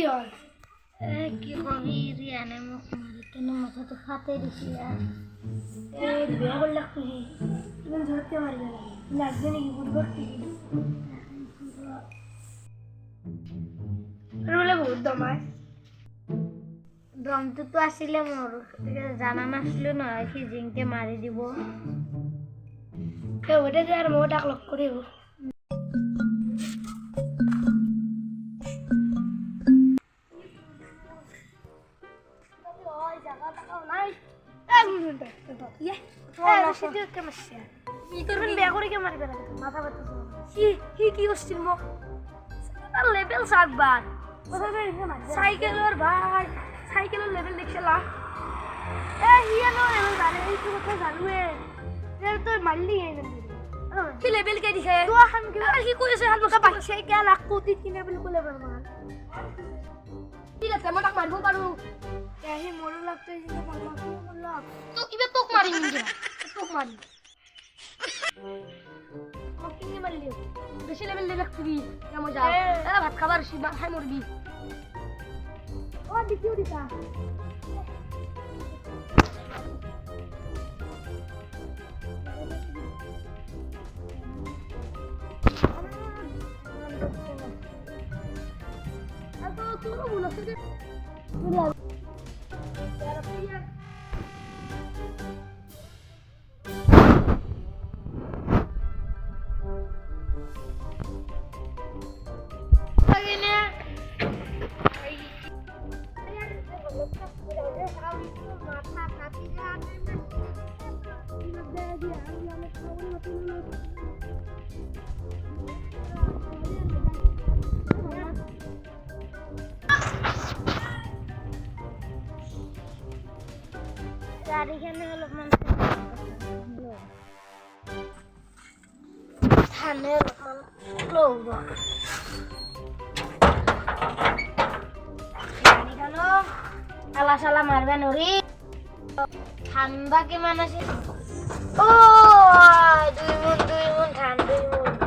কি হয় কি কবি রিয়ানে মুখ মারি কেন মাথা তো ফাটে দিছিল বিয়া করলে খুশি তুমি ধরতে পারবে না লাগবে নাকি বুধবার বলে বহুত দমায় দমটো তো আসিলে মোর জানা নাছিল নহয় সি জিংকে মাৰি দিব ওটা যে আর মো ডাক লগ করিব লেভেল সাকবার সাইকেলের ভাই সাইকেলের লেভেল দেখছিলা হিয়ানো লেভেল জানে এই কথা জানুয়ে তো মারলি কি লেভেল কে দিছে তো হাম কি আর কি কইছে হাল বসা পাইছে কে লাখ কোটি কি লেভেল কো লেভেল মান ঠিক আছে মই তাক মারবো পারু হে মোর লাগতে যে মারবা কি মোর লাগ তো ইবে তোক মারি নিয়া তোক মারি ওকে নি মারলি বেশি লেভেল লে লাগবি না মজা ভাত খাবার শিবা খাই মরবি ও দিকিও দিতা Tú no lo sé. গাড়িখানে অলপমান ঠানে অলপমান লব গাড়িখানো আলা সালা মারবে নরি ঠান্ডা কিমান আছে ও 2 মন ঠান্ডা 2 মন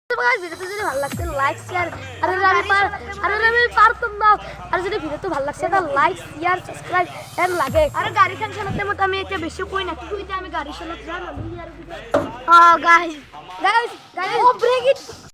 गाइस ভিডিওতে যদি ভালো লাগছে লাইক শেয়ার আরে আমি পারতাম না আর যদি ভিডিওতে ভালো লাগছে তাহলে লাইক শেয়ার সাবস্ক্রাইব এন্ড লাগে আরে গাড়ি খান চালাতে মত আমি এটা বেশি কই না তুই যে আমি গাড়ি চালাতে জানো গাইস ও ব্রেক ইট